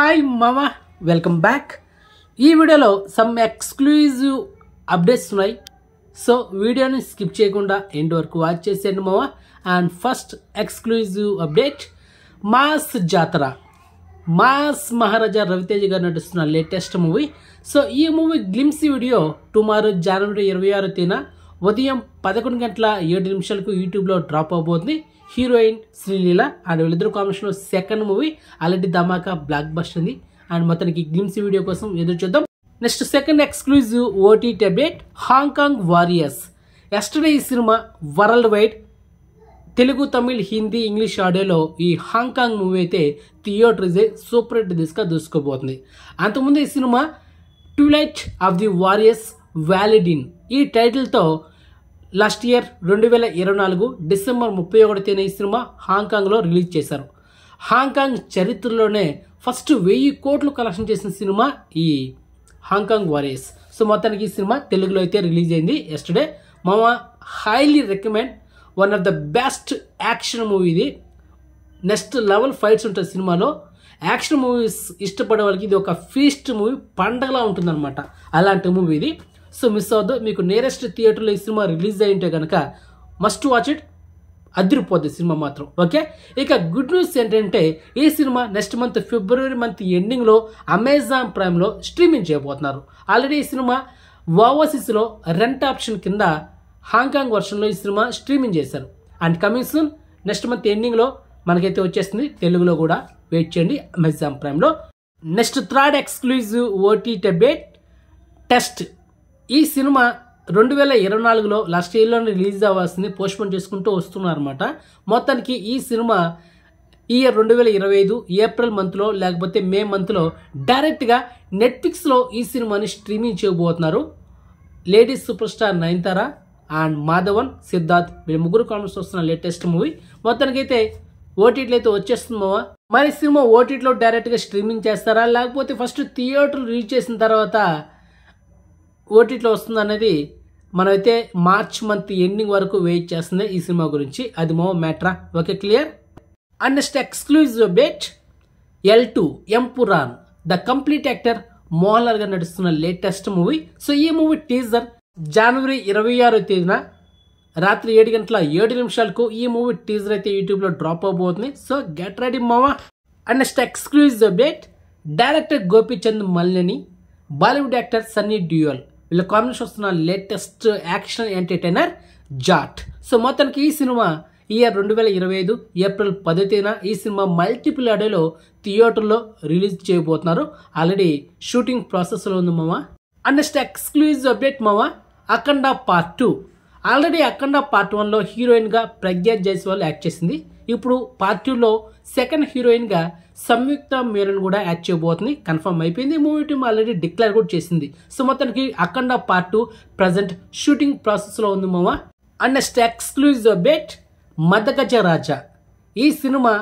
Hi మామా, welcome back. ఈ వీడియోలో సమ్ ఎక్స్క్లూజివ్ అప్డేట్స్ ఉన్నాయి. సో వీడియోని స్కిప్ చేయకుండా ఎండ్ వరకు వాచ్ చేసేయండి మామా. And first exclusive update, mass జాతర, మాస్ మహారాజా రవితేజ గారు నటిస్తున్న లేటెస్ట్ మూవీ. సో ఈ మూవీ గ్లిమ్స్ వీడియో టుమారో జనవరి 26 ఉదయం 11:07 యూట్యూబ్లో డ్రాప్ అవబోతుంది. హీరోయిన్ శ్రీలీల అండ్ వీళ్ళిద్దరు కాంబినేషన్లో second movie already Dhamaka blockbuster ఉంది. అండ్ మొత్తానికి గ్లిమ్స్ వీడియో కోసం ఎదురు చూద్దాం. Next second exclusive OTT update, Hong Kong warriors. Yesterday ఈ సినిమా worldwide Telugu, Tamil, Hindi, English ఆడియోలో ఈ హాంకాంగ్ మూవీ అయితే థియేటర్స్ సూపర్ హిట్ దిశగా దూసుకుపోతుంది. అంతకుముందు ఈ సినిమా twilight of the warriors walled in ఈ టైటిల్తో లాస్ట్ ఇయర్ 2024 డిసెంబర్ 31 ఈ సినిమా హాంకాంగ్లో రిలీజ్ చేశారు. హాంకాంగ్ చరిత్రలోనే ఫస్ట్ 1000 కోట్లు కలెక్షన్ చేసిన సినిమా ఈ హాంకాంగ్ వారియర్స్. సో మొత్తానికి ఈ సినిమా తెలుగులో అయితే రిలీజ్ అయింది ఎస్టర్డే. మామ highly recommend, one of the best action movie ఇది. నెక్స్ట్ లెవెల్ ఫైట్స్ ఉంటుంది సినిమాలో. యాక్షన్ మూవీస్ ఇష్టపడే వాళ్ళకి ఇది ఒక ఫీస్ట్ మూవీ, పండగలా ఉంటుందన్నమాట. అలాంటి మూవీ ఇది. సో మిస్ అవ్వద్దు. మీకు నియరెస్ట్ థియేటర్లో ఈ సినిమా రిలీజ్ అయ్యింటే కనుక మస్ట్ వాచ్ ఇట్. అదిరిపోద్ది సినిమా మాత్రం. ఓకే, ఇక గుడ్ న్యూస్ ఏంటంటే ఈ సినిమా నెక్స్ట్ మంత్ ఫిబ్రవరి ఎండింగ్లో అమెజాన్ ప్రైమ్లో స్ట్రీమింగ్ చేయబోతున్నారు. ఆల్రెడీ ఈ సినిమా ఓవర్సీస్లో రెంట్ ఆప్షన్ కింద హాంకాంగ్ వర్షన్లో ఈ సినిమా స్ట్రీమింగ్ చేశారు. And coming soon next month ఎండింగ్లో మనకైతే వచ్చేస్తుంది. తెలుగులో కూడా వెయిట్ చేయండి అమెజాన్ ప్రైమ్లో. Next third exclusive OTT update, test. ఈ సినిమా 2024లో లాస్ట్ ఇయర్లోనే రిలీజ్ అవ్వాల్సింది పోస్ట్పోన్ చేసుకుంటూ వస్తున్నారన్నమాట. మొత్తానికి ఈ సినిమా ఇయర్ 2025 ఏప్రిల్ మంత్లో లేకపోతే మే మంత్లో డైరెక్ట్గా నెట్ఫ్లిక్స్లో ఈ సినిమాని స్ట్రీమింగ్ చేయబోతున్నారు. Ladies super star Nayanthara and Madhavan, Siddharth వీళ్ళ ముగ్గురు కాంబినేషన్ వస్తున్న లేటెస్ట్ మూవీ. మొత్తానికి అయితే ఓటీటీలో అయితే వచ్చేస్తుందా. మరి సినిమా ఓటీటీలో డైరెక్ట్గా స్ట్రీమింగ్ చేస్తారా లేకపోతే ఫస్ట్ థియేటర్లు రిలీజ్ చేసిన తర్వాత ఓటీటీలో వస్తుంది అనేది మనమైతే మార్చ్ మంత్ ఎండింగ్ వరకు వెయిట్ చేస్తుంది ఈ సినిమా గురించి. అది మో మ్యాటరా. Okay, clear. And next exclusive update, L2 Empuraan, the complete actor Mohan Lal గారు నడుస్తున్న లేటెస్ట్ మూవీ. సో ఈ మూవీ టీజర్ జనవరి 26 రాత్రి 7:07 ఈ మూవీ టీజర్ అయితే యూట్యూబ్లో డ్రాప్ అవబోతుంది. సో గెట్ రెడీ మావా. And next exclusive update, director Gopichand Malineni, Bollywood actor Sunny Deol వీళ్ళ కాంబినేషన్ వస్తున్న latest action entertainer Jaat. So మొత్తానికి ఈ సినిమా ఇయర్ 2025 ఏప్రిల్ 10 ఈ సినిమా మల్టిపుల్ ఆడియోలో థియేటర్లో రిలీజ్ చేయబోతున్నారు. ఆల్రెడీ షూటింగ్ ప్రాసెస్లో ఉంది మామ. అండ్ నెక్స్ట్ ఎక్స్క్లూజివ్ అప్డేట్ మామ, అఖండ పార్ట్ 2. ఆల్రెడీ అఖండ పార్ట్ 1లో హీరోయిన్గా ప్రజ్ఞా జైస్వాల్ యాక్ట్ చేసింది. ఇప్పుడు పార్ట్ 2లో సెకండ్ హీరోయిన్గా సంయుక్త మీనన్ కూడా యాక్ట్ చేయబోతుంది. కన్ఫర్మ్ అయిపోయింది. మూవీ టీమ్ ఆల్రెడీ డిక్లేర్ కూడా చేసింది. సో మొత్తానికి అఖండ పార్ట్ 2 ప్రజెంట్ షూటింగ్ ప్రాసెస్లో ఉంది మామ. And next exclusive update, Madagaja Raja. ఈ సినిమా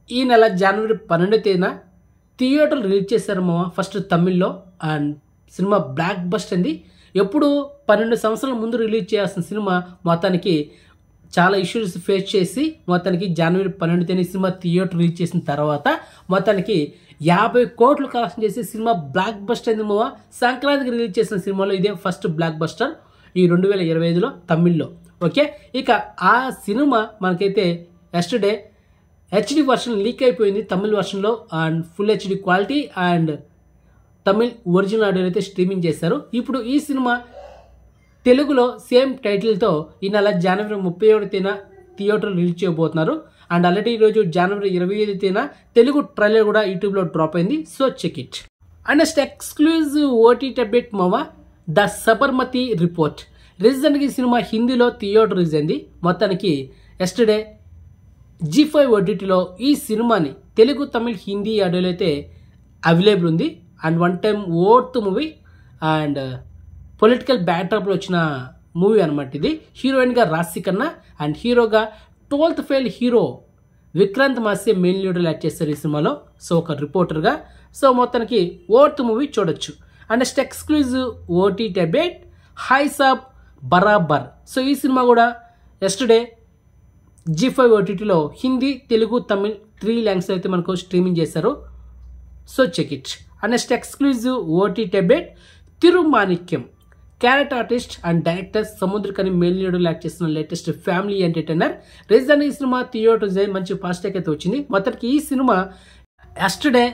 ఈ నెల జనవరి 12 థియేటర్లు రిలీజ్ చేశారు మామ. ఫస్ట్ తమిళ్లో. అండ్ సినిమా బ్లాక్ బస్టర్ అండి. ఎప్పుడు 12 సంవత్సరాల ముందు రిలీజ్ చేయాల్సిన సినిమా మొత్తానికి చాలా ఇష్యూస్ ఫేస్ చేసి మొత్తానికి జనవరి 12 సినిమా థియేటర్ రిలీజ్ చేసిన తర్వాత మొత్తానికి 50 కోట్లు కలెక్షన్ చేసి సినిమా బ్లాక్ బస్టర్ అయింది మామ. సంక్రాంతికి రిలీజ్ చేసిన సినిమాలో ఇదే ఫస్ట్ బ్లాక్ బస్టర్ ఈ 2025లో తమిళ్లో. ఓకే, ఇక ఆ సినిమా మనకైతే ఎస్టర్డే హెచ్డి వర్షన్ లీక్ అయిపోయింది తమిళ్ వర్షన్లో. And full HD quality and Tamil original audio అయితే స్ట్రీమింగ్ చేశారు. ఇప్పుడు ఈ సినిమా తెలుగులో సేమ్ టైటిల్తో ఈ నెల జనవరి 31 థియేటర్లు రిలీజ్ చేయబోతున్నారు. అండ్ ఆల్రెడీ ఈరోజు జనవరి 25 తెలుగు ట్రైలర్ కూడా యూట్యూబ్లో డ్రాప్ అయింది. So check it. And next exclusive OTT update మామ, ద సబర్మతి రిపోర్ట్. రీసెంట్గా ఈ సినిమా హిందీలో థియేటర్ రిలీజ్ అయింది. మొత్తానికి ఎస్టర్డే G5 ఓటీటీలో ఈ సినిమాని తెలుగు, తమిళ్, హిందీ ఆడియోలో అయితే అవైలబుల్ ఉంది. And one time worth movie and political బ్యాక్డ్రాప్లో వచ్చిన మూవీ అనమాట ఇది. హీరోయిన్గా రాశి ఖన్నా అండ్ హీరోగా 12th fail hero Vikrant Massey main లీడర్లు యాక్ట్ చేస్తారు ఈ సినిమాలో. సో ఒక రిపోర్టర్గా. సో మొత్తానికి ఓర్త్ మూవీ చూడొచ్చు. And next exclusive OTT update, Hisaab Barabar. So ఈ సినిమా కూడా ఎస్టర్డే G5 ఓటీటీలో హిందీ, తెలుగు, తమిళ్ 3 లాంగ్వేజ్ అయితే మనకు స్ట్రీమింగ్ చేశారు. So check it. And next exclusive OTT update, Thirumanickam క్యారెట్ ఆర్టిస్ట్ అండ్ డైరెక్టర్ సముద్రకని మేలినీడు యాక్ట్ చేసిన లేటెస్ట్ ఫ్యామిలీ ఎంటర్టైనర్. రీజన్ ఈ సినిమా థియేటర్ మంచి ఫాస్టాగ్ అయితే వచ్చింది. మొత్తానికి ఈ సినిమా ఎస్టర్డే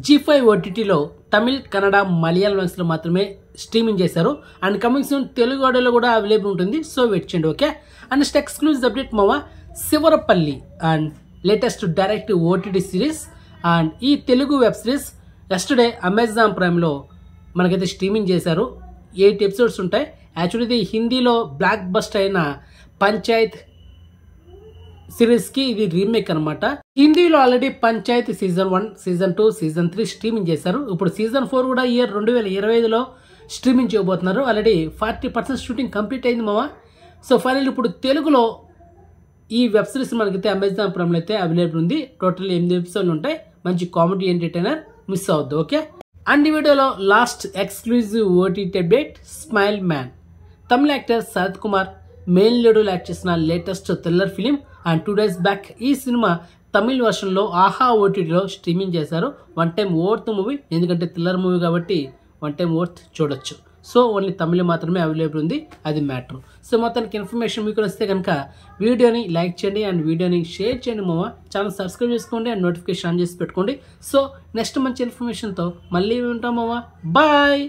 G5 ఓటీటీలో తమిళ్, కన్నడ, మలయాళంలో మాత్రమే స్ట్రీమింగ్ చేశారు. అండ్ కమింగ్ సూన్ తెలుగు ఆడియోలో కూడా అవైలబుల్ ఉంటుంది. సో వెయిట్ చేయండి. Okay. And next exclusive update మావా, Sivarapalli and latest direct OTT series. And ఈ Telugu web series yesterday Amazon ప్రైమ్లో మనకైతే స్ట్రీమింగ్ చేశారు. 8 ఎపిసోడ్స్ ఉంటాయి. యాక్చువల్లీ ఇది హిందీలో బ్లాక్ బస్ట్ అయిన పంచాయత్ సిరీస్కి ఇది రీమేక్ అనమాట. హిందీలో already Panchayat season 1, season 2, season 3 streaming చేశారు. ఇప్పుడు సీజన్ 4 కూడా ఇయర్ 2025లో స్ట్రీమింగ్ చేయబోతున్నారు. ఆల్రెడీ 40% షూటింగ్ కంప్లీట్ అయింది మావా. సో ఫైనల్ ఇప్పుడు తెలుగులో ఈ వెబ్ సిరీస్ మనకైతే అమెజాన్ ప్రైమ్లో అయితే అవైలబుల్ ఉంది. టోటల్ 8 ఎపిసోడ్లు ఉంటాయి. మంచి కామెడీ ఎంటర్టైనర్, మిస్ అవద్దు. ఓకే. అండ్ ఈ వీడియోలో last exclusive OTT update, smile man. తమిళ యాక్టర్ శరత్ కుమార్ మెయిన్ లీడ్లో యాక్ట్ చేసిన latest thriller film. And 2 days back ఈ సినిమా తమిళ్ వర్షన్లో ఆహా ఓటీటీలో స్ట్రీమింగ్ చేశారు. 1 time వర్త్ మూవీ, ఎందుకంటే థ్రిల్లర్ మూవీ కాబట్టి 1 time వర్త్ చూడొచ్చు. సో ఓన్లీ తమిళ మాత్రమే అవైలబుల్ ఉంది, అది మ్యాటర్. సో మొత్తానికి ఇన్ఫర్మేషన్ మీకు వస్తే కనుక వీడియోని లైక్ చేయండి అండ్ వీడియోని షేర్ చేయండి మామ. ఛానల్ సబ్స్క్రైబ్ చేసుకోండి అండ్ నోటిఫికేషన్ ఆన్ చేసి పెట్టుకోండి. సో నెక్స్ట్ మంచి ఇన్ఫర్మేషన్తో మళ్ళీ ఉంటాం మామ. బాయ్.